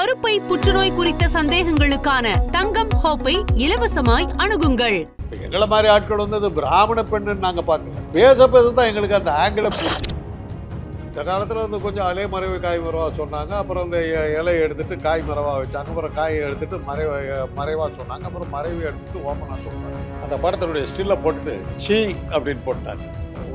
கருப்பை புற்றுநோய் குறித்த சந்தேகங்களுக்கான தங்கம் ஹோப்பை இலவசமாய் அணுகுங்கள். எங்களை மாதிரி ஆட்கள் வந்து பிராமண பெண்ணு நாங்க பார்க்கல, பேச தான் எங்களுக்கு அந்த ஆங்கில பிடிச்சி. இந்த காலத்துல வந்து கொஞ்சம் அலே மறைவு காய் மரவா சொன்னாங்க, அப்புறம் அந்த இலையை எடுத்துட்டு காய் மரவா வச்சாங்க, அப்புறம் காயை எடுத்துட்டு மறைவா சொன்னாங்க, அப்புறம் மறைவு எடுத்துட்டு ஓப்பனா சொன்னாங்க. அந்த படத்தினுடைய ஸ்டில்லை போட்டுட்டு ஷீ அப்படின்னு போட்டாங்க.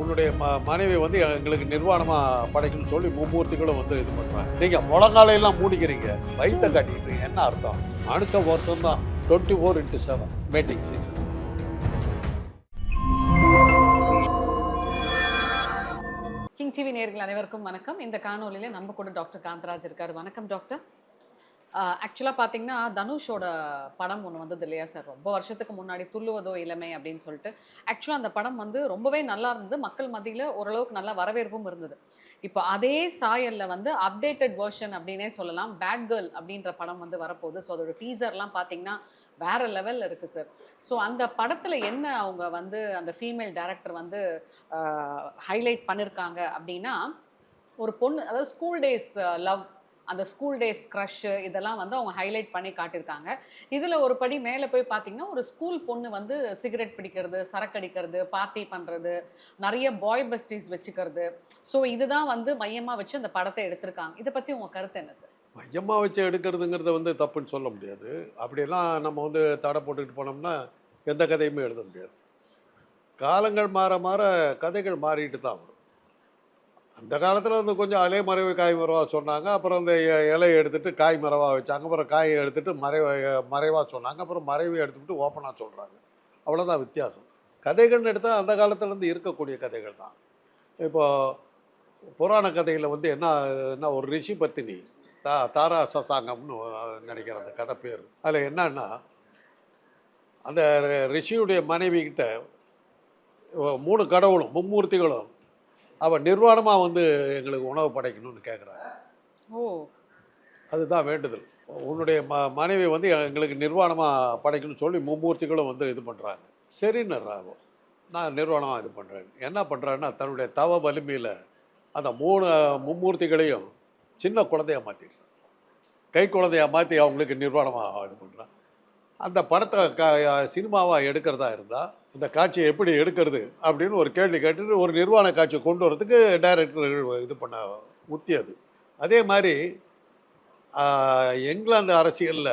உன்னுடைய மனைவி வந்து எங்களுக்கு நிர்வாணமா படைக்கணும்னு சொல்லி மும்மூர்த்திகளும் வந்து இது பண்றாங்க. நீங்க முழங்காலையெல்லாம் மூடிக்கிறீங்க, வயிற்ற காட்டிட்டு என்ன அர்த்தம்? மனுஷன் ஒருத்தம் தான் 24/7 மேட்டிங் சீசன். கிங் டிவி நேயர்கள் அனைவருக்கும் வணக்கம். இந்த காணொலியில் நம்ம கூட டாக்டர் காந்தராஜ் இருக்காரு. வணக்கம் டாக்டர். ஆக்சுவலாக பார்த்தீங்கன்னா தனுஷோட படம் ஒன்று வந்தது இல்லையா சார், ரொம்ப வருஷத்துக்கு முன்னாடி, துள்ளுவதோ இளமை அப்படின்னு சொல்லிட்டு. ஆக்சுவலாக அந்த படம் வந்து ரொம்பவே நல்லா இருந்தது, மக்கள் மத்தியில் ஓரளவுக்கு நல்ல வரவேற்பும் இருந்தது. இப்போ அதே சாயலில் வந்து அப்டேட்டட் வெர்ஷன் அப்படின்னே சொல்லலாம், பேட் கேர்ள் அப்படின்ற படம் வந்து வரப்போகுது. ஸோ அதோட டீசர்லாம் பார்த்தீங்கன்னா வேற லெவலில் இருக்குது சார். ஸோ அந்த படத்தில் என்ன அவங்க வந்து அந்த ஃபீமேல் டைரக்டர் வந்து ஹைலைட் பண்ணியிருக்காங்க அப்படின்னா, ஒரு பொண்ணு, அதாவது ஸ்கூல் டேஸ் லவ், அந்த ஸ்கூல் டேஸ் க்ரஷ்ஷு, இதெல்லாம் வந்து அவங்க ஹைலைட் பண்ணி காட்டியிருக்காங்க. இதில் ஒரு படி மேலே போய் பார்த்தீங்கன்னா, ஒரு ஸ்கூல் பொண்ணு வந்து சிகரெட் பிடிக்கிறது, சரக்கடிக்கிறது, பார்ட்டி பண்ணுறது, நிறைய பாய் பெஸ்டிஸ் வச்சுக்கிறது. ஸோ இதுதான் வந்து மையமாக வச்சு அந்த படத்தை எடுத்திருக்காங்க. இதை பற்றி உங்கள் கருத்து என்ன சார்? மையமாக வச்சு எடுக்கிறதுங்கிறத வந்து தப்புன்னு சொல்ல முடியாது. அப்படியெல்லாம் நம்ம வந்து தடை போட்டுக்கிட்டு போனோம்னா எந்த கதையுமே எழுத முடியாது. காலங்கள் மாற மாற கதைகள் மாறிட்டு தான் வரும். அந்த காலத்தில் வந்து கொஞ்சம் அலே மறைவு காய் மரவா சொன்னாங்க, அப்புறம் அந்த இலையை எடுத்துட்டு காய் மரவா வச்சாங்க, அப்புறம் காயை எடுத்துட்டு மறைவா சொன்னாங்க, அப்புறம் மறைவை எடுத்துக்கிட்டு ஓப்பனாக சொல்கிறாங்க. அவ்வளோதான் வித்தியாசம். கதைகள்னு எடுத்தால் அந்த காலத்துலேருந்து இருக்கக்கூடிய கதைகள் தான். இப்போது புராண கதையில் வந்து என்ன ஒரு ரிஷி பத்தினி தாரா சசாங்கம்னு நினைக்கிற அந்த கதை பேர். அதில் என்னன்னா, அந்த ரிஷியுடைய மனைவி கிட்ட 3 கடவுளும் மும்மூர்த்திகளும் அவள் நிர்வாணமாக வந்து எங்களுக்கு உணவு படைக்கணும்னு கேட்குறாங்க. ஓ, அதுதான் வேண்டுதல். உன்னுடைய மனைவி வந்து எங்களுக்கு நிர்வாணமாக படைக்கணும்னு சொல்லி மும்மூர்த்திகளும் வந்து இது பண்ணுறாங்க. சரின்னு ராவோ, நான் நிர்வாணமாக இது பண்ணுறேன். என்ன பண்ணுறான்னா, தன்னுடைய தவ வலிமையில் அந்த 3 மும்மூர்த்திகளையும் சின்ன குழந்தையாக மாற்றிடுறான், கை குழந்தையாக மாற்றி அவங்களுக்கு நிர்வாணமாக இது பண்ணுறான். அந்த படத்தை சினிமாவாக எடுக்கிறதா இருந்தால் இந்த காட்சியை எப்படி எடுக்கிறது அப்படின்னு ஒரு கேள்வி கேட்டுட்டு ஒரு நிர்வாண காட்சியை கொண்டு வரதுக்கு டைரக்டர்கள் இது பண்ண உத்தி அது. அதே மாதிரி இங்கிலாந்து அரசியலில்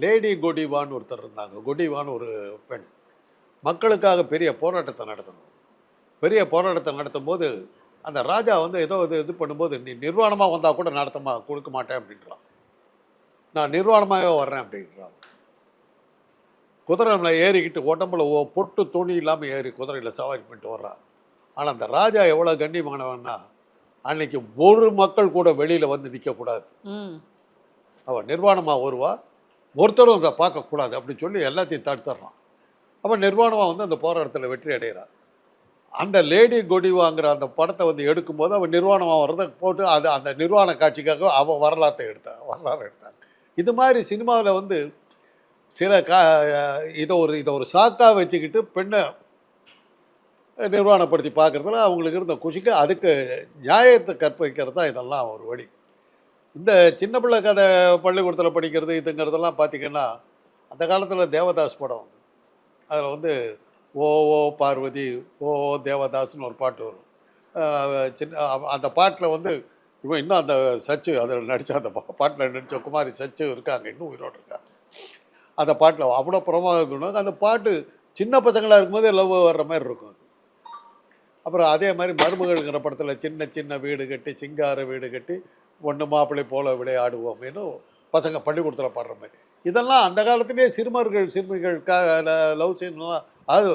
லேடி கொடிவான்னு ஒருத்தர் இருந்தாங்க. கொடிவான்னு ஒரு பெண் மக்களுக்காக பெரிய போராட்டத்தை நடத்தணும். பெரிய போராட்டத்தை நடத்தும் போது அந்த ராஜா வந்து ஏதோ இது பண்ணும்போது, நீ நிர்வாணமாக வந்தால் கூட கொடுக்க மாட்டேன் அப்படின்றான். நான் நிர்வாணமாகவே வர்றேன் அப்படின்றான். குதிரையில் ஏறிக்கிட்டு உடம்புல பொட்டு துணி இல்லாமல் ஏறி குதிரையில் சவாரி பண்ணிட்டு வர்றான். ஆனால் அந்த ராஜா எவ்வளோ கண்ணியமானவன்னா, அன்னைக்கு ஒரு மக்கள் கூட வெளியில் வந்து நிற்கக்கூடாது, அவன் நிர்வாணமாக வருவா, ஒருத்தரும் அதை பார்க்கக்கூடாது அப்படின்னு சொல்லி எல்லாத்தையும் தடுத்துடுறான். அவன் நிர்வாணமாக வந்து அந்த போராட்டத்தில் வெற்றி அடைகிறான். அந்த லேடி கொடிவாங்கிற அந்த படத்தை வந்து எடுக்கும்போது அவன் நிர்வாணமாக வர்றதை போட்டு அந்த நிர்வாண காட்சிக்காக அவன் வரலாறு எடுத்தான். இது மாதிரி சினிமாவில் வந்து சில இதை ஒரு சாக்காக வச்சுக்கிட்டு பெண்ணை நிர்வாணப்படுத்தி பார்க்குறதுல அவங்களுக்கு இருந்த குஷிக்கு அதுக்கு நியாயத்தை கற்பிக்கிறது தான் இதெல்லாம் ஒரு வழி. இந்த சின்ன பிள்ளை கதை பள்ளிக்கூடத்தில் படிக்கிறது இதுங்கிறதெல்லாம் பார்த்திங்கன்னா, அந்த காலத்தில் தேவதாஸ் படம் வந்து அதில் வந்து ஓ ஓ பார்வதி ஓ ஓ தேவதாஸ்னு ஒரு பாட்டு வரும். அந்த பாட்டில் வந்து இவன் இன்னும் அந்த சச்சு அதில் நடித்த அந்த பாட்டில் நடித்த குமாரி சச்சு இருக்காங்க, இன்னும் உயிரோடு இருக்காங்க. அந்த பாட்டில் அவ்வளோ புறமாக இருக்கணும். அந்த பாட்டு சின்ன பசங்களாக இருக்கும்போது லவ் வர்ற மாதிரி இருக்கும் அது. அப்புறம் அதே மாதிரி மருமகள்ங்கிற படத்தில் சின்ன சின்ன வீடு கட்டி சிங்கார வீடு கட்டி ஒன்று மாப்பிள்ளை போல விளையாடுவோம்னு பசங்க பள்ளிக்கூடத்தில் பாடுற மாதிரி. இதெல்லாம் அந்த காலத்துலேயே சிறுமிகள் லவ் சீன்லாம் அது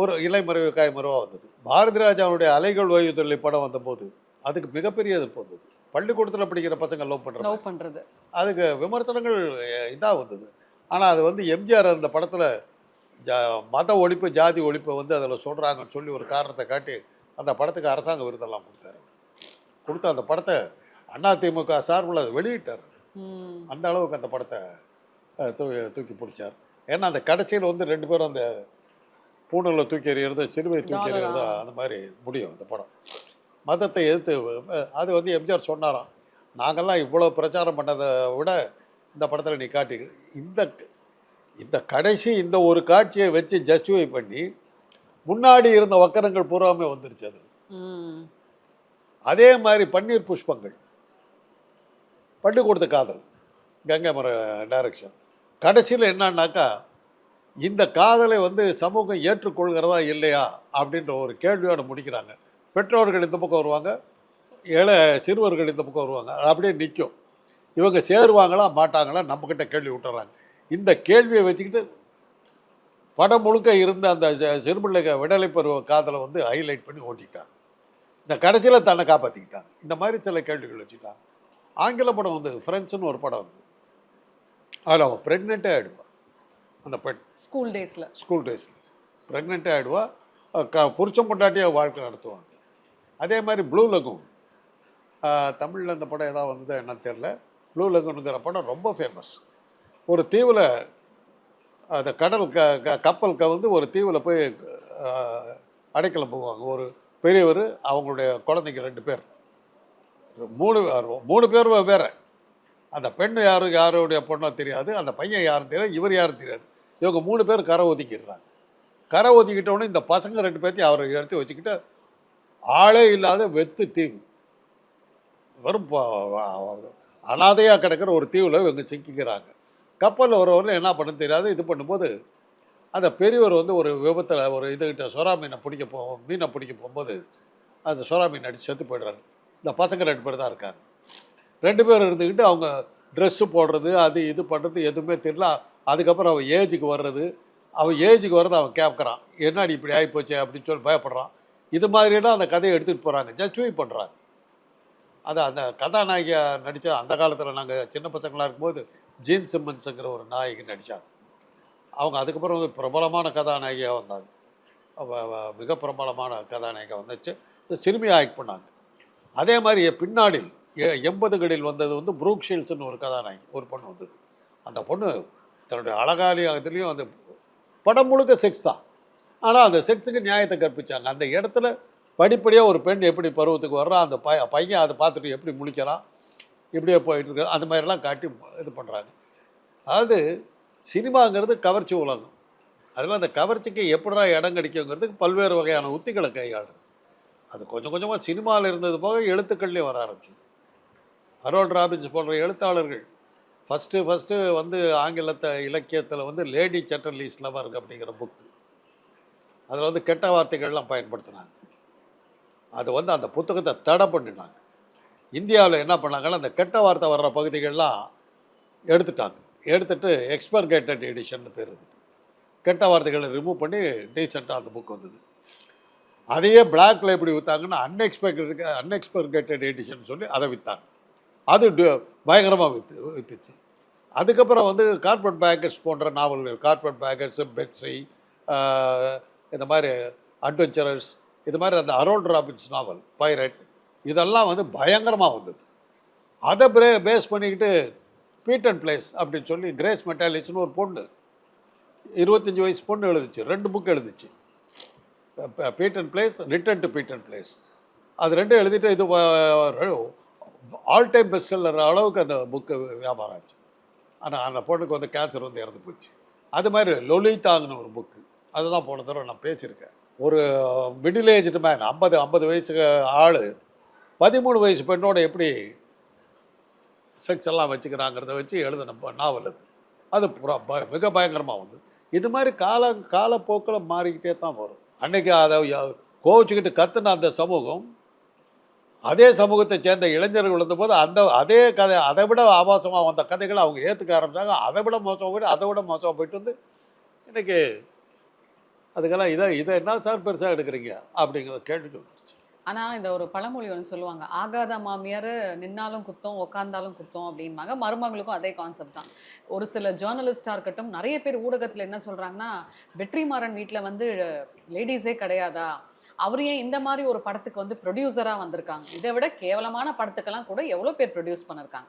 ஒரு இலைமறைவு காய்மறைவாக வந்தது. பாரதி ராஜாவுடைய அலைகள் ஓய்வுதொழிலை படம் வந்தபோது அதுக்கு மிகப்பெரிய எதிர்ப்பு வந்தது. பள்ளிக்கூடத்தில் படிக்கிற பசங்க லவ் பண்ணுறது, அதுக்கு விமர்சனங்கள் இதாக வந்தது. ஆனால் அது வந்து எம்ஜிஆர் அந்த படத்தில் மத ஒழிப்பு ஜாதி ஒழிப்பை வந்து அதில் சொல்கிறாங்கன்னு சொல்லி ஒரு காரணத்தை காட்டி அந்த படத்துக்கு அரசாங்க விருதெல்லாம் கொடுத்து அந்த படத்தை அதிமுக சார்பில் வெளியிட்டார். அந்த அளவுக்கு அந்த படத்தை தூக்கி பிடிச்சார். ஏன்னா அந்த கடைசியில் வந்து 2 பேரும் அந்த பூணூலில் தூக்கி எறிகிறது, சிறுவை தூக்கி எறிகிறது, அந்த மாதிரி முடியும் அந்த படம். மதத்தை எதிர்த்து அது வந்து எம்ஜிஆர் சொன்னாராம், நாங்கள்லாம் இவ்வளோ பிரச்சாரம் பண்ணதை விட இந்த படத்தில் நீ காட்டி இந்த இந்த கடைசி இந்த ஒரு காட்சியை வச்சு ஜஸ்டிஃபை பண்ணி முன்னாடி இருந்த வக்கரங்கள் பூராமே வந்துருச்சு அது. அதே மாதிரி பன்னீர் புஷ்பங்கள், பள்ளிக்கூடத்து காதல், கங்கை மர டைரக்ஷன். கடைசியில் என்னன்னாக்கா இந்த காதலை வந்து சமூகம் ஏற்றுக்கொள்கிறதா இல்லையா அப்படின்ற ஒரு கேள்வியோடு முடிக்கிறாங்க. பெற்றோர்கள் இந்த பக்கம் வருவாங்க, ஏழை சிறுவர்கள் இந்த பக்கம் வருவாங்க, அது அப்படியே நிற்கும். இவங்க சேருவாங்களா மாட்டாங்களா நம்மக்கிட்ட கேள்வி விட்டுறாங்க. இந்த கேள்வியை வச்சுக்கிட்டு படம் முழுக்க இருந்த அந்த சிறுபிள்ளைக விடலை பருவ காதலை வந்து ஹைலைட் பண்ணி ஓட்டிட்டாங்க. இந்த கடைசியில் தன்னை காப்பாற்றிக்கிட்டாங்க. இந்த மாதிரி சில கேள்விகள் வச்சுட்டாங்க. ஆங்கில படம் வந்து ஃப்ரெண்ட்ஸ்னு ஒரு படம் வந்து அதில் அவன் ப்ரெக்னெண்ட்டே ஆகிடுவான். அந்த பெண் ஸ்கூல் டேஸில் ப்ரெக்னெண்ட்டே ஆகிடுவா. புருஷன் பொண்டாட்டியாக வாழ்க்கை நடத்துவாங்க. அதே மாதிரி ப்ளூ லகூன், தமிழில் அந்த படம் ஏதாவது வந்தது என்னன்னு தெரில. ப்ளூ லகூனுங்கிற படம் ரொம்ப ஃபேமஸ். ஒரு தீவில் அந்த கடல் கப்பல் வந்து ஒரு தீவில் போய் அடைக்கலம் போவாங்க. ஒரு பெரியவர், அவங்களுடைய குழந்தைங்க 2 பேர், 3 பேர் வேறு. அந்த பெண் யாருடைய பொண்ணோ தெரியாது, அந்த பையன் யாரும் தெரியாது, இவர் யாரும் தெரியாது. இவங்க 3 பேர் கரை ஒதுக்கிடுறாங்க. கரை ஒதுக்கிட்டோன்னே இந்த பசங்க 2 பேர்த்தையும் அவரை எடுத்து வச்சுக்கிட்டு ஆளே இல்லாத வெத்து தீவு, வெறும் அனாதையாக கிடக்கிற ஒரு தீவில் இவங்க சிக்கிக்கிறாங்க. கப்பலில் வரவரில் என்ன பண்ண தெரியாது. இது பண்ணும்போது அந்த பெரியவர் வந்து ஒரு விபத்தில் ஒரு இதுகிட்ட சொரா மீனை பிடிக்க போகும்போது அந்த சொரா மீன் அடித்து செத்து போய்டுறாரு. இந்த பசங்க 2 பேர் தான் இருக்காங்க. 2 பேர் இருந்துக்கிட்டு அவங்க ட்ரெஸ்ஸு போடுறது, அது இது பண்ணுறது எதுவுமே தெரியல. அதுக்கப்புறம் அவன் ஏஜுக்கு வர்றது அவன் கேட்குறான், என்னடி இப்படி ஆகிப்போச்சு அப்படின்னு சொல்லி பயப்படுறான். இது மாதிரியெல்லாம் அந்த கதையை எடுத்துகிட்டு போகிறாங்க, ஜஸ்டிஃபை பண்ணுறாங்க. அது அந்த கதாநாயகியாக நடித்த அந்த காலத்தில் நாங்கள் சின்ன பசங்களாக இருக்கும்போது ஜீன் சிம்மன்ஸுங்கிற ஒரு நாயகி நடித்தாங்க. அவங்க அதுக்கப்புறம் பிரபலமான கதாநாயகியாக வந்தாங்க. மிக பிரபலமான கதாநாயகியாக வந்துச்சு. சிறுமியாக ஆக்ட் பண்ணாங்க. அதே மாதிரி பின்னாடி 80களில் வந்தது வந்து ப்ரூக் ஷீல்ஸ்னு ஒரு கதாநாயகி, ஒரு பொண்ணு வந்தது. அந்த பொண்ணு தன்னுடைய அழகாலி இதுலேயும் அந்த படம் முழுக்க செக்ஸ் தான். ஆனால் அந்த செக்ஸுக்கு நியாயத்தை கற்பித்தாங்க. அந்த இடத்துல படிப்படியாக ஒரு பெண் எப்படி பருவத்துக்கு வர்றா, அந்த பையன் அதை பார்த்துட்டு எப்படி முழிக்கிறான், இப்படியே போயிட்டுருக்கு, அந்த மாதிரிலாம் காட்டி இது பண்ணுறாங்க. அதாவது சினிமாங்கிறது கவர்ச்சி உலகம். அதில் அந்த கவர்ச்சிக்கு எப்படிடா இடம் கிடைக்குங்கிறதுக்கு பல்வேறு வகையான உத்திகளை கையாளுறது. அது கொஞ்சம் கொஞ்சமாக சினிமாவில் இருந்தது போக எழுத்துக்கள்லேயே வர ஆரம்பிச்சு. ஹரோல்ட் ராபின்ஸ் போன்ற எழுத்தாளர்கள் ஃபஸ்ட்டு வந்து ஆங்கிலத்தை இலக்கியத்தில் வந்து லேடி சட்டர்லீஸ் லவர் அப்படிங்கிற புக்கு, அதில் வந்து கெட்ட வார்த்தைகள்லாம் பயன்படுத்தினாங்க. அது வந்து அந்த புத்தகத்தை தடை பண்ணினாங்க. இந்தியாவில் என்ன பண்ணாங்கன்னா அந்த கெட்ட வார்த்தை வர்ற பகுதிகள்லாம் எடுத்துட்டு எக்ஸ்பர்கேட்டட் எடிஷன் பேர் இருக்குது. கெட்ட வார்த்தைகளை ரிமூவ் பண்ணி டீசெண்டாக அந்த புக் வந்தது. அதையே பிளாக்ல எப்படி விற்றாங்கன்னா அன்எக்ஸ்பர்கேட்டட் எடிஷன் சொல்லி அதை விற்றாங்க. அது பயங்கரமாக விற்றுச்சு. அதுக்கப்புறம் வந்து கார்பெட் பேக்கர்ஸ் போன்ற நாவல்கள், கார்பெட் பேக்கர்ஸ், பெட்ஸி, இந்த மாதிரி அட்வென்ச்சரர்ஸ், இது மாதிரி அந்த ஹரோல்ட் ராபின்ஸ் நாவல் பைரட், இதெல்லாம் வந்து பயங்கரமாக வந்தது. அதை பேஸ் பண்ணிக்கிட்டு பீட் அண்ட் பிளேஸ் அப்படின்னு சொல்லி கிரேஸ் மெட்டாலிஸ்னு ஒரு பொண்ணு, 25 வயசு பொண்ணு எழுதிச்சு, 2 புக் எழுதிச்சு. Beat and place, return to beat and place, அது 2 எழுதிட்டு இது ஆல் டைம் பெஸ்ட் செல்லர் அளவுக்கு அந்த புக்கு வியாபாரம் ஆச்சு. ஆனால் அந்த பொண்ணுக்கு வந்து கேன்சர் வந்து இறந்து போச்சு. அது மாதிரி லொலிதாங்கன்னு ஒரு புக்கு, அதுதான் போன தடவை நான் பேசியிருக்கேன். ஒரு மிடில் ஏஜ்டு மேன், 50 வயசுக்கு ஆள் 13 வயசு பெண்ணோட எப்படி செக்ஸ் எல்லாம் வச்சுக்கிறாங்கிறத வச்சு எழுதின நாவல் அது மிக பயங்கரமாக வந்து. இது மாதிரி காலப்போக்கில் மாறிக்கிட்டே தான் வரும். அன்றைக்கி அதை கோவிச்சுக்கிட்டு கற்றுன அந்த சமூகம், அதே சமூகத்தை சேர்ந்த இளைஞர்கள் வந்தபோது அதே கதை அதை விட ஆபாசமாக வந்த கதைகளை அவங்க ஏற்றுக்க ஆரம்பித்தாங்க. அதை விட மோசமாக போயிட்டு வந்து இன்றைக்கி அதுக்கெல்லாம் இதை என்ன சார் பெருசாக எடுக்கிறீங்க அப்படிங்கிற கேள்வி வந்துருச்சு. ஆனால் இந்த ஒரு பழமொழி ஒன்று சொல்லுவாங்க, ஆகாத மாமியார் நின்னாலும் குத்தம் உக்காந்தாலும் குத்தம் அப்படின்பாங்க. மருமகளுக்கும் அதே கான்செப்ட் தான். ஒரு சில ஜேர்னலிஸ்டாக இருக்கட்டும், நிறைய பேர் ஊடகத்தில் என்ன சொல்கிறாங்கன்னா, வெற்றிமாறன் வீட்டில் வந்து லேடிஸே கிடையாதா, அவர் ஏன் இந்த மாதிரி ஒரு படத்துக்கு வந்து ப்ரொடியூசராக வந்திருக்காங்க, இதை விட கேவலமான படத்துக்கெல்லாம் கூட எவ்வளோ பேர் ப்ரொடியூஸ் பண்ணியிருக்காங்க.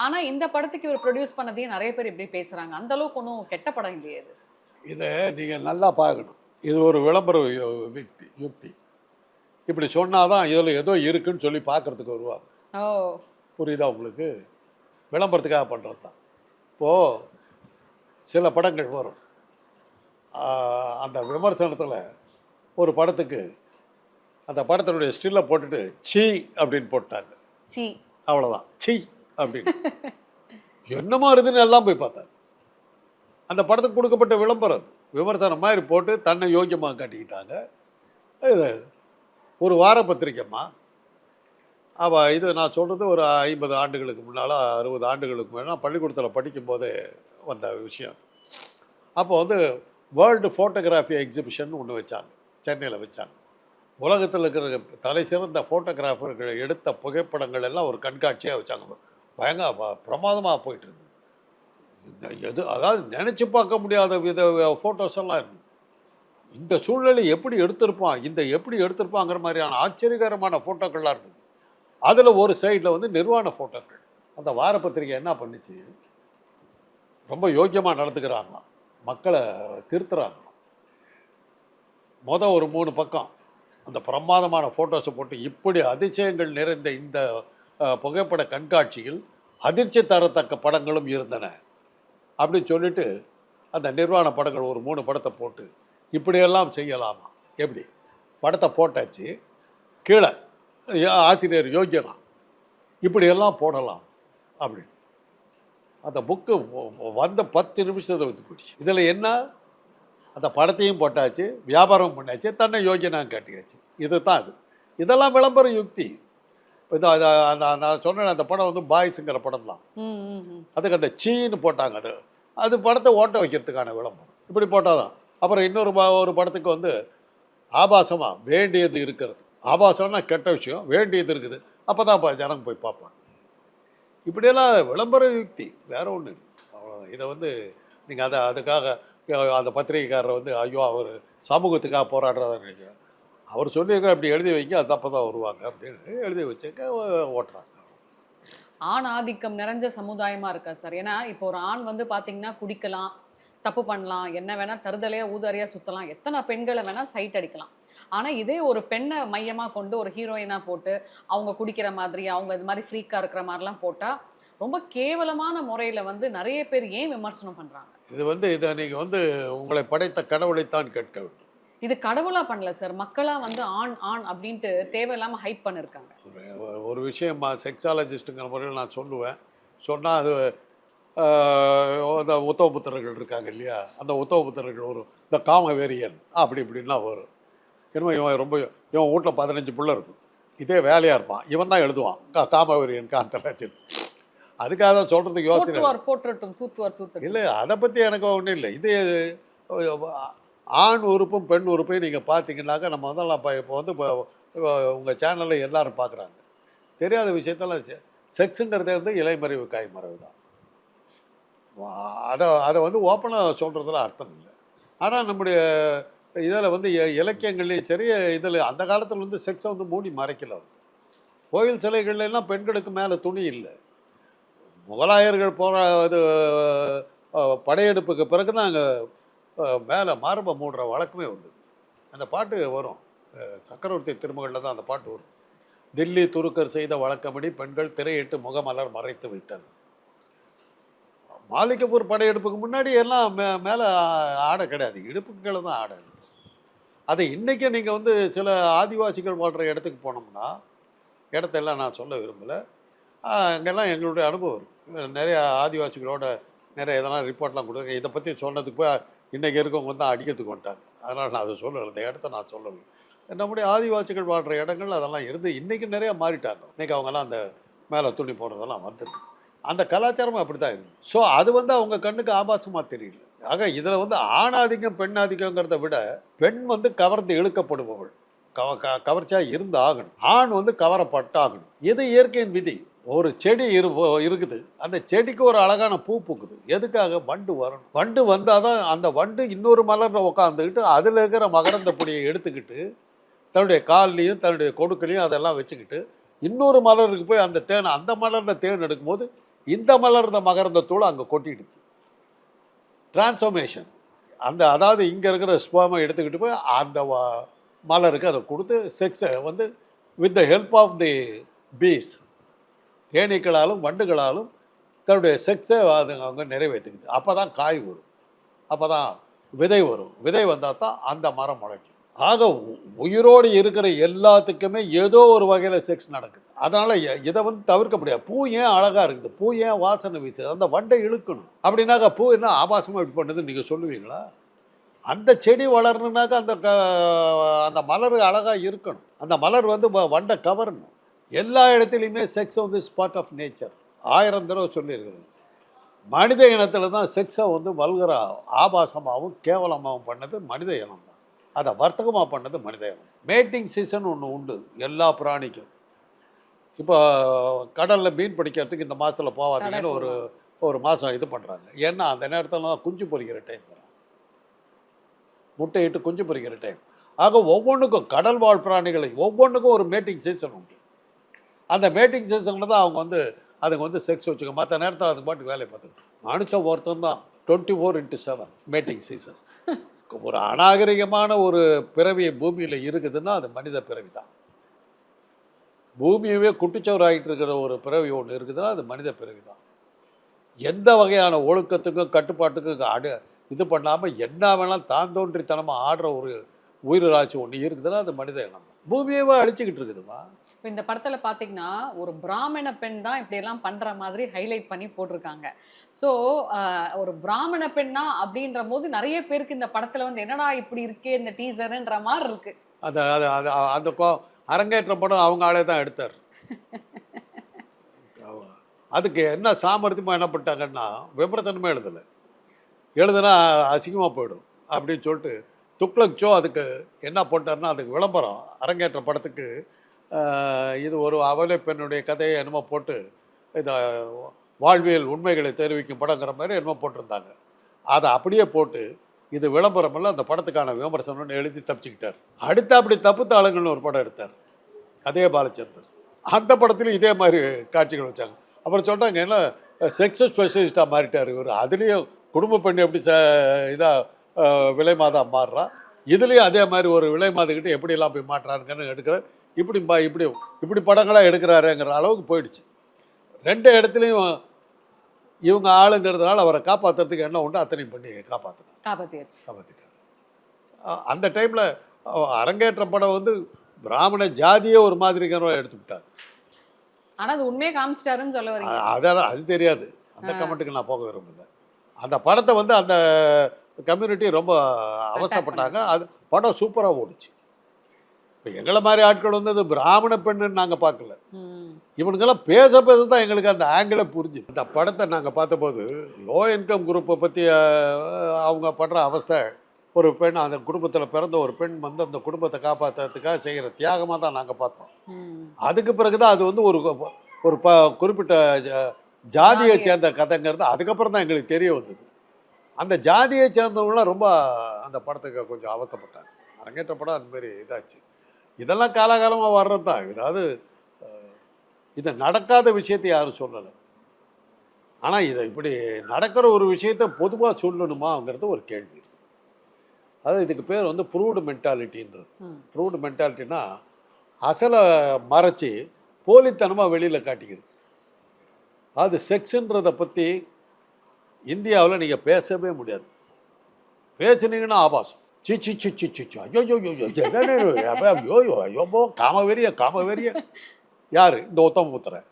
ஆனால் இந்த படத்துக்கு இவர் ப்ரொடியூஸ் பண்ணதையே நிறைய பேர் இப்படி பேசுகிறாங்க. அந்தளவுக்கு ஒன்றும் கெட்ட படம் இல்லையே இது. இதை நீங்கள் நல்லா பார்க்கணும். இது ஒரு விளம்பர யுக்தி. இப்படி சொன்னாதான் இதில் ஏதோ இருக்குன்னு சொல்லி பார்க்குறதுக்கு வருவாங்க. புரியுதா உங்களுக்கு? விளம்பரத்துக்காக பண்ணுறது தான். இப்போது சில படங்கள் வரும். அந்த விமர்சனத்தில் ஒரு படத்துக்கு அந்த படத்தினுடைய ஸ்டில்லை போட்டுட்டு சீ அப்படின்னு போட்டாங்க. சீ அவ்வளோதான், சீ அப்படின்னு. என்னமோ இருக்குதுன்னு எல்லாம் போய் பார்த்தாங்க. அந்த படத்துக்கு கொடுக்கப்பட்ட விளம்பரம் அது. விமர்சனம் மாதிரி போட்டு தன்னை யோக்கியமாக காட்டிக்கிட்டாங்க. இது ஒரு வார பத்திரிக்கைம்மா. அவள் இது நான் சொல்கிறது ஒரு 50 ஆண்டுகளுக்கு முன்னால், 60 ஆண்டுகளுக்கு முன்னால் பள்ளிக்கூடத்தில் படிக்கும்போதே வந்த விஷயம். அப்போ வந்து வேர்ல்டு ஃபோட்டோகிராஃபி எக்ஸிபிஷன் ஒன்று வச்சாங்க, சென்னையில் வச்சாங்க. உலகத்தில் இருக்கிற தலை சிறந்த ஃபோட்டோகிராஃபர்கள் எடுத்த புகைப்படங்கள் எல்லாம் ஒரு கண்காட்சியாக வச்சாங்க. பயங்கர பிரமாதமாக போயிட்டு இருந்தது. எது அதாவது நினச்சி பார்க்க முடியாத வித ஃபோட்டோஸ் எல்லாம் இருந்தது. இந்த சூழ்நிலை எப்படி எடுத்திருப்பான், எப்படி எடுத்திருப்பாங்கிற மாதிரியான ஆச்சரியகரமான ஃபோட்டோக்கள்லாம் இருந்தது. அதில் ஒரு சைடில் வந்து நிர்வாண ஃபோட்டோக்கள். அந்த வார பத்திரிகை என்ன பண்ணிச்சு, ரொம்ப யோக்கியமாக நடந்துக்கிறாங்களாம், மக்களை திருத்துறாங்களாம். ஒரு 3 பக்கம் அந்த பிரமாதமான ஃபோட்டோஸை போட்டு இப்படி அதிசயங்கள் நிறைந்த இந்த புகைப்பட கண்காட்சியில் அதிர்ச்சி தரத்தக்க படங்களும் இருந்தன அப்படின்னு சொல்லிட்டு அந்த நிர்வாண படங்கள் ஒரு 3 படத்தை போட்டு இப்படியெல்லாம் செய்யலாமா, எப்படி படத்தை போட்டாச்சு, கீழே ஆசிரியர் யோக்கியனா இப்படியெல்லாம் போடலாம் அப்படின்னு. அந்த புக்கு வந்த 10 நிமிஷத்தை வந்து போயிடுச்சு. இதில் என்ன, அந்த படத்தையும் போட்டாச்சு, வியாபாரம் பண்ணாச்சு, தன்னை யோக்கியனாக காட்டியாச்சு. இது தான் அது. இதெல்லாம் விளம்பர யுக்தி. இது அந்த நான் சொன்ன அந்த படம் வந்து பாய்ஸுங்கிற படம் தான். அதுக்கு அந்த சீன்னு போட்டாங்க. அது படத்தை ஓட்ட வைக்கிறதுக்கான விளம்பரம். இப்படி போட்டால் தான். அப்புறம் ஒரு படத்துக்கு வந்து ஆபாசமாக வேண்டியது இருக்கிறது. ஆபாசம்னா கெட்ட விஷயம், வேண்டியது இருக்குது, அப்போ தான் ஜனங்க போய் பார்ப்பாங்க. இப்படியெல்லாம் விளம்பர யுக்தி, வேற ஒன்று இல்லை. அவ்வளோதான். இதை வந்து நீங்கள் அதுக்காக அந்த பத்திரிகைக்காரரை வந்து ஐயோ அவர் சமூகத்துக்காக போராடுறதா நினைக்கிறேன். அவர் சொல்லியிருக்க அப்படி எழுதி வைங்க, அது அப்போ தான் வருவாங்க அப்படின்னு எழுதி வச்சுக்க ஓட்டுறாங்க. ஆண் ஆதிக்கம் நிறைஞ்ச சமுதாயமாக இருக்கா சார்? ஏன்னா இப்போ ஒரு ஆண் வந்து பார்த்தீங்கன்னா குடிக்கலாம், தப்பு பண்ணலாம், என்ன வேணால் தருதலையாக ஊதாரியாக சுற்றலாம், எத்தனை பெண்களை வேணால் சைட் அடிக்கலாம். ஆனால் இதே ஒரு பெண்ணை மையமாக கொண்டு ஒரு ஹீரோயினாக போட்டு அவங்க குடிக்கிற மாதிரி, அவங்க இது மாதிரி ஃப்ரீக்காக இருக்கிற மாதிரிலாம் போட்டால் ரொம்ப கேவலமான முறையில் வந்து நிறைய பேர் ஏன் விமர்சனம் பண்ணுறாங்க? இதை நீங்கள் வந்து உங்களை படைத்த கடவுளைத்தான் கேட்க வேண்டும். இது கடவுளாக பண்ணல சார், மக்களாக வந்து ஆண் ஆண் அப்படின்ட்டு தேவையில்லாமல் ஹைப் பண்ணியிருக்காங்க. ஒரு விஷயம் செக்ஸாலஜிஸ்ட்டுங்கிற முறையில் நான் சொல்லுவேன். சொன்னால் அது இந்த உத்தவ புத்திரர்கள் இருக்காங்க இல்லையா, அந்த உத்தவ புத்திரர்கள் ஒரு இந்த காமவேரியன் அப்படி இப்படின்லாம் வரும். ஏன்னா இவன் வீட்டில் 15 பிள்ளை இருக்கும், இதே வேலையாக இருப்பான், இவன் தான் எழுதுவான் காமவேரியன் காந்தராஜன். அதுக்காக தான் சொல்கிறதுக்கு யோசனை இல்லை. அதை பற்றி எனக்கு ஒன்றும் இல்லை. இது ஆண் உறுப்பும் பெண் உறுப்பையும் நீங்கள் பார்த்தீங்கன்னாக்கா நம்ம வந்து இப்போ வந்து உங்கள் சேனலில் எல்லோரும் பார்க்குறாங்க. தெரியாத விஷயத்தெல்லாம் செக்ஸுங்கிறதே வந்து இலைமறைவு காய்மறைவு தான். அதை வந்து ஓப்பனாக சொல்கிறதுல அர்த்தம் இல்லை. ஆனால் நம்முடைய இதில் வந்து இலக்கியங்கள்லேயும் சரி, இதில் அந்த காலத்தில் வந்து செக்ஸை வந்து மூடி மறைக்கல. கோயில் சிலைகள்லாம் பெண்களுக்கு மேலே துணி இல்லை. முகலாயர்கள் இது படையெடுப்புக்கு பிறகு தான் அங்கே மேலே மார்பை மூடுற வழக்கமே வந்தது. அந்த பாட்டு வரும், சக்கரவர்த்தி திருமகளில் தான் அந்த பாட்டு வரும். தில்லி துருக்கர் செய்த வழக்கப்படி பெண்கள் திரையிட்டு முகமலர் மறைத்து வைத்தல். மாலிகப்பூர் படையெடுப்புக்கு முன்னாடி எல்லாம் மேலே ஆடை கிடையாது, இடுப்புக்கு கீழே தான் ஆடை. அதை இன்றைக்கி நீங்கள் வந்து சில ஆதிவாசிகள் வாழ்கிற இடத்துக்கு போனோம்னா, இடத்தெல்லாம் நான் சொல்ல விரும்பலை, அங்கெல்லாம் எங்களுடைய அனுபவம் இருக்குது. நிறைய ஆதிவாசிகளோட நிறைய இதெல்லாம் ரிப்போர்ட்லாம் கொடுங்க. இதை பற்றி சொன்னதுக்கு போய் இன்றைக்கி இருக்கவங்க வந்து அடிக்கிறதுக்கு வந்துட்டாங்க. அதனால் நான் அதை சொல்லலை, இந்த இடத்த நான் சொல்லலை. நம்முடைய ஆதிவாசிகள் வாழ்கிற இடங்கள் அதெல்லாம் இருந்து இன்றைக்கி நிறையா மாறிட்டாங்க. இன்றைக்கி அவங்கெல்லாம் அந்த மேலே துணி போடுறதெல்லாம் வந்துருக்கு. அந்த கலாச்சாரமும் அப்படி தான் இருக்குது. ஸோ அது வந்து அவங்க கண்ணுக்கு ஆபாசமாக தெரியல. ஆக இதில் வந்து ஆணாதிக்கம் பெண்ணாதிக்கங்கிறத விட பெண் வந்து கவர்ந்து இழுக்கப்படுபவள், கவர்ச்சியாக இருந்து ஆகணும். ஆண் வந்து கவரப்பட்டாகணும். இது இயற்கையின் விதி. ஒரு செடி இருக்குது, அந்த செடிக்கு ஒரு அழகான பூ பூக்குது, எதுக்காக? வண்டு வரணும். வண்டு வந்தால் தான் அந்த வண்டு இன்னொரு மலரில் உட்காந்துக்கிட்டு அதில் இருக்கிற மகரந்த பொடியை எடுத்துக்கிட்டு தன்னுடைய கால்லையும் தன்னுடைய கொடுக்கலையும் அதெல்லாம் வச்சுக்கிட்டு இன்னொரு மலருக்கு போய் அந்த தேனை, அந்த மலரில் தேன் எடுக்கும்போது இந்த மலர்ந்த மகரந்த தூள் அங்கே கொட்டிடுது. டிரான்ஸ்ஃபர்மேஷன். அதாவது இங்கே இருக்கிற ஸ்பேமை எடுத்துக்கிட்டு போய் அந்த மலருக்கு அதை கொடுத்து செக்ஸை வந்து with the help of the bees, தேனீக்களாலும் வண்டுகளாலும் தன்னுடைய செக்ஸை அது அவங்க நிறைவேற்றிக்குது. அப்போ தான் காய் வரும், அப்போ தான் விதை வரும். விதை வந்தால் தான் அந்த மரம் முளைக்கும். ஆக உயிரோடு இருக்கிற எல்லாத்துக்குமே ஏதோ ஒரு வகையில் செக்ஸ் நடக்குது. அதனால் இதை வந்து தவிர்க்க முடியாது. பூ ஏன் அழகாக இருக்குது, பூ ஏன் வாசனை வீசுது, அந்த வண்டை இழுக்கணும். அப்படின்னாக்கா பூ என்ன ஆபாசமாக இப்படி பண்ணுது நீங்கள் சொல்லுவீங்களா? அந்த செடி வளரணுன்னாக்கா அந்த மலர் அழகாக இருக்கணும். அந்த மலர் வந்து வண்டை கவரணும். எல்லா இடத்துலையுமே செக்ஸ் வந்து பார்ட் ஆஃப் நேச்சர். 1000 தடவை சொல்லியிருக்கிறது. மனித இனத்தில் தான் செக்ஸை வந்து வல்கராக ஆபாசமாகவும் கேவலமாகவும் பண்ணது மனித இனம் தான். அதை வர்த்தகமாக பண்ணது மனித இனம். மேட்டிங் சீசன் ஒன்று உண்டு எல்லா பிராணிக்கும். இப்போ கடலில் மீன் பிடிக்கிறதுக்கு இந்த மாதத்தில் போவாதீங்கன்னு ஒரு மாதம் இது பண்ணுறாங்க. ஏன்னா அந்த நேரத்தில் தான் குஞ்சு பொறிக்கிற டைம் வரும், முட்டையிட்டு குஞ்சு பொறிக்கிற டைம். ஆக ஒவ்வொன்றுக்கும் கடல் வாழ் பிராணிகளை ஒவ்வொன்றுக்கும் ஒரு மேட்டிங் சீசன் உண்டு. அந்த மேட்டிங் சீசனில் தான் அவங்க வந்து அதுக்கு வந்து செக்ஸ் வச்சுக்க. மற்ற நேரத்தில் அதுக்கு பாட்டுக்கு வேலையை பார்த்துக்கணும். மனுஷன் ஒருத்தன் தான் 24/7 மேட்டிங் சீசன். ஒரு அநாகரிகமான ஒரு பிறவி பூமியில் இருக்குதுன்னா அது மனித பிறவி தான். பூமியவே குட்டிச்சவர் ஆகிட்டு இருக்கிற ஒரு பிறவி ஒன்று இருக்குதுன்னா அது மனித பிறவி தான். எந்த வகையான ஒழுக்கத்துக்கும் கட்டுப்பாட்டுக்கும் இது பண்ணாமல் என்ன வேணாலும் தான் தோன்றித்தனமாக ஆடுற ஒரு உயிராட்சி ஒன்று இருக்குதுன்னா அது மனித இனம் தான். பூமியவே அழிச்சிக்கிட்டு இருக்குதுமா. இப்போ இந்த படத்தில் பார்த்தீங்கன்னா ஒரு பிராமண பெண் தான் இப்படியெல்லாம் பண்ணுற மாதிரி ஹைலைட் பண்ணி போட்டிருக்காங்க. ஸோ ஒரு பிராமண பெண்ணா அப்படின்ற போது நிறைய பேருக்கு இந்த படத்தில் வந்து என்னடா இப்படி இருக்கே இந்த டீசருன்ற மாதிரி இருக்கு. அந்த அரங்கேற்ற படம் அவங்க ஆளே தான் எடுத்தார். அதுக்கு என்ன சாமர்த்தியமாக என்ன பண்ணிட்டாங்கன்னா விமர்சனமே எழுதுனா அசிங்கமாக போயிடும் அப்படின்னு சொல்லிட்டு துக்ளக் ஷோ அதுக்கு என்ன போட்டார்னா அதுக்கு விளம்பரம் அரங்கேற்ற படத்துக்கு இது ஒரு அவலை பெண்ணுடைய கதையை என்னமோ போட்டு இதை வாழ்வியல் உண்மைகளை தெரிவிக்கும் படங்கிற மாதிரி என்னமோ போட்டிருந்தாங்க. அதை அப்படியே போட்டு இது விளம்பரமெல்லாம் அந்த படத்துக்கான விமர்சனம்னு எழுதி தப்பிச்சுக்கிட்டார். அடுத்து அப்படி தப்புத்த ஆளுங்கள்னு ஒரு படம் எடுத்தார், அதே பாலச்சந்தர். அந்த படத்துலையும் இதே மாதிரி காட்சிகள் வச்சாங்க. அப்புறம் சொல்கிறாங்க என்ன செக்ஸ் ஸ்பெஷலிஸ்ட்டாக மாறிட்டார் இவர். அதுலேயும் குடும்ப பெண் எப்படி இதாக விலை மாதா மாறுறா, இதுலேயும் அதே மாதிரி ஒரு விலை மாதக்கிட்ட எப்படியெல்லாம் போய் மாட்டுறாருங்கன்னு எடுக்கிறார். இப்படி படங்களாக எடுக்கிறாருங்கிற அளவுக்கு போயிடுச்சு. 2 இடத்துலையும் இவங்க ஆளுங்கிறதுனால அவரை காப்பாற்றுறதுக்கு என்ன உண்டு அத்தனையும் பண்ணி காப்பாற்றிட்டாங்க. அந்த டைமில் அரங்கேற்ற படம் வந்து பிராமண ஜாதியே ஒரு மாதிரிங்கிறவங்க எடுத்துக்கிட்டார். ஆனால் அது உண்மையை காமிச்சிட்டாருன்னு சொல்ல வரீங்க. அதெல்லாம் அது தெரியாது, அந்த கமெண்ட்டுக்கு நான் போக விரும்பல. அந்த படத்தை வந்து அந்த கம்யூனிட்டி ரொம்ப அவஸ்தைப்பட்டாங்க. அது படம் சூப்பராக ஓடிச்சு. இப்போ எங்களை மாதிரி ஆட்கள் வந்து அது பிராமண பெண்ணுன்னு நாங்கள் பார்க்கல. இவனுங்கெல்லாம் பேச தான் எங்களுக்கு அந்த ஆங்கிளை புரிஞ்சு. இந்த படத்தை நாங்கள் பார்த்தபோது லோ இன்கம் குரூப்பை பற்றி அவங்க படுற அவஸ்தை, ஒரு பெண் அந்த குடும்பத்தில் பிறந்த ஒரு பெண் வந்து அந்த குடும்பத்தை காப்பாற்றுறதுக்காக செய்கிற தியாகமாக தான் நாங்கள் பார்த்தோம். அதுக்கு பிறகு தான் அது வந்து ஒரு குறிப்பிட்ட ஜாதியை சேர்ந்த கதைங்கிறது அதுக்கப்புறம் தான் எங்களுக்கு தெரிய வந்தது. அந்த ஜாதியை சேர்ந்தவங்களாம் ரொம்ப அந்த படத்துக்கு கொஞ்சம் அவஸ்தைப்பட்டாங்க. அரங்கேற்ற படம் அதுமாரி இதாச்சு. இதெல்லாம் காலகாலமாக வர்றது தான். ஏதாவது இது நடக்காத விஷயத்தை யாரும் சொல்லலை. ஆனால் இதை இப்படி நடக்கிற ஒரு விஷயத்தை பொதுவாக சொல்லணுமாங்கிறது ஒரு கேள்வி இருக்குது. அதாவது இதுக்கு பேர் வந்து ப்ரூவ்டு மென்டாலிட்டின்றது. ப்ரூவ்டு மென்டாலிட்டினா அசலை மறைச்சி போலித்தனமாக வெளியில் காட்டிக்கிறது. அது செக்ஸுன்றதை பற்றி இந்தியாவில் நீங்கள் பேசவே முடியாது. பேசுனீங்கன்னா ஆபாசம். ஐயோ காமவெறிய யார் இந்த உத்தமபுத்திரன்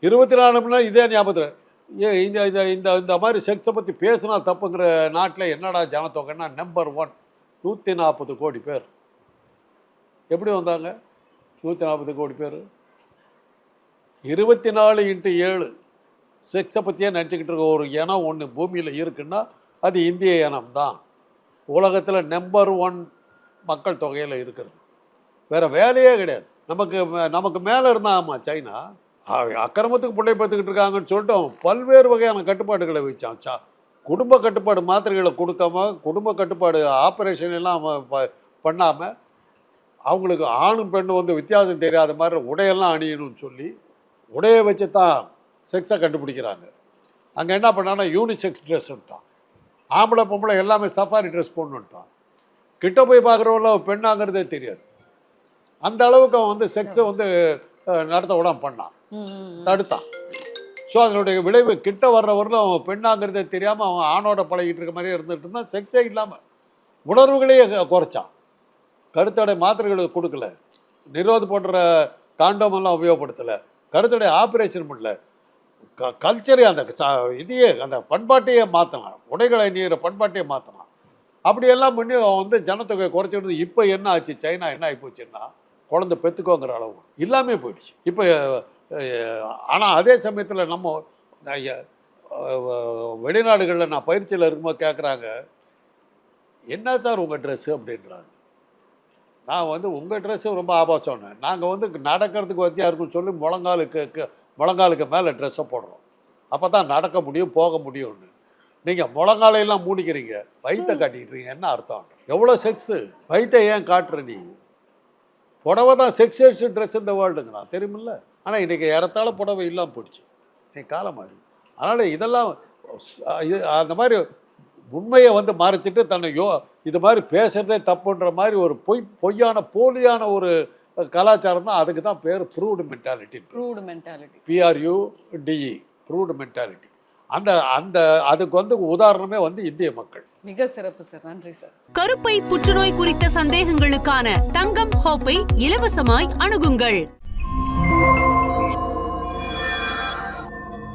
24 மணி நேரம் இதே ஞாபகத்தில் இந்த மாதிரி செக்ஸை பற்றி பேசுனா தப்புங்கிற நாட்டில் என்னடா ஜனத்தொகைன்னா நம்பர் 1 140 கோடி பேர். எப்படி வந்தாங்க 140 கோடி பேர்? 24x7 செக்ஸை பற்றியே நினச்சிக்கிட்டு இருக்க ஒரு இனம் ஒன்று பூமியில் இருக்குன்னா அது இந்திய இனம் தான். உலகத்தில் நம்பர் 1 மக்கள் தொகையில் இருக்கிறது. வேறு வேலையே கிடையாது. நமக்கு மேலே இருந்தால் ஆமாம் சைனா அக்கிரமத்துக்கு பிள்ளை பார்த்துக்கிட்டு இருக்காங்கன்னு சொல்லிட்டு அவன் பல்வேறு வகையான கட்டுப்பாடுகளை வச்சான். குடும்ப கட்டுப்பாடு மாத்திரைகளை கொடுக்காம, குடும்ப கட்டுப்பாடு ஆப்ரேஷன் எல்லாம் பண்ணாமல், அவங்களுக்கு ஆணும் பெண்ணும் வந்து வித்தியாசம் தெரியாத மாதிரி உடையெல்லாம் அணியணும்னு சொல்லி உடையை வச்சு தான் செக்ஸை கண்டுபிடிக்கிறாங்க. அங்கே என்ன பண்ணான்னா யூனிசெக்ஸ் ட்ரெஸ்ன்ட்டான். ஆம்பளை பொம்பளை எல்லாமே சஃபாரி ட்ரெஸ் போடணுன்ட்டான். கிட்ட போய் பார்க்குறவங்கள பெண்ணாங்கிறதே தெரியாது. அந்த அளவுக்கு அவன் வந்து செக்ஸை வந்து நடத்த விடாம பண்ணான், தடுத்தான். ஸோ அதனுடைய விளைவு கிட்ட வர்றவர்களும் அவன் பெண்ணாங்கிறதே தெரியாமல் அவன் ஆணோட பழகிட்டு இருக்க மாதிரியே இருந்துட்டு இருந்தான். செக்ஸே இல்லாமல் உணர்வுகளையே குறைச்சான். கருத்தடை மாத்திரைகளை கொடுக்கல, நிரோது போன்ற காண்டோம் எல்லாம் உபயோகப்படுத்தலை, கருத்தடை ஆப்ரேஷன் பண்ணல, கல்ச்சரே அந்த இதையே அந்த பண்பாட்டையே மாற்றினான், உடைகளை நீர பண்பாட்டையே மாற்றினான். அப்படியெல்லாம் பண்ணி அவன் வந்து ஜனத்தொகையை குறைச்சிட்டு இப்போ என்ன ஆச்சு, சைனா என்ன ஆகி போச்சுன்னா குழந்தை பெற்றுக்கோங்கிற அளவு இல்லாமே போயிடுச்சு இப்போ. ஆனால் அதே சமயத்தில் நம்ம வெளிநாடுகளில் நான் பயிற்சியில் இருக்கும்போது கேட்குறாங்க, என்ன சார் உங்கள் ட்ரெஸ்ஸு அப்படின்றாங்க. நான் வந்து உங்கள் ட்ரெஸ்ஸு ரொம்ப ஆபாசம்னு, நாங்கள் வந்து நடக்கிறதுக்கு வத்தியாக இருக்குன்னு சொல்லி முழங்காலுக்கு மேலே ட்ரெஸ்ஸை போடுறோம், அப்போ தான் நடக்க முடியும் போக முடியும்னு. நீங்கள் முழங்காலையெல்லாம் மூடிக்கிறீங்க, வயிற்றை காட்டிக்கிறீங்க, என்ன அர்த்தம்? எவ்வளோ செக்ஸு, வயிற்றை ஏன் காட்டுற நீ? புடவை தான் செக்ஸியஸ்ட் ட்ரெஸ் இந்த வேர்ல்டுங்கிறான், தெரியுமில்ல. ஆனால் இன்றைக்கி ஏறத்தாழ புடவை இல்லாமல் போயிடுச்சு, இன்னைக்கு காலம் மாறி. அதனால் இதெல்லாம் அந்த மாதிரி உண்மையை வந்து மறைச்சிட்டு தன்னை இது மாதிரி பேசுகிறதே தப்புன்ற மாதிரி ஒரு பொய்யான போலியான ஒரு கலாச்சாரம் தான். அதுக்கு தான் பேர் proved mentality. PRUDE, proved mentality. அதுக்கு வந்து உதாரணமே வந்து இந்திய மக்கள். மிக சிறப்பு சார், நன்றி சார். கருப்பை புற்றுநோய் குறித்த சந்தேகங்களுக்கான தங்கம் ஹோப்பை இலவசமாய் அணுகுங்கள்.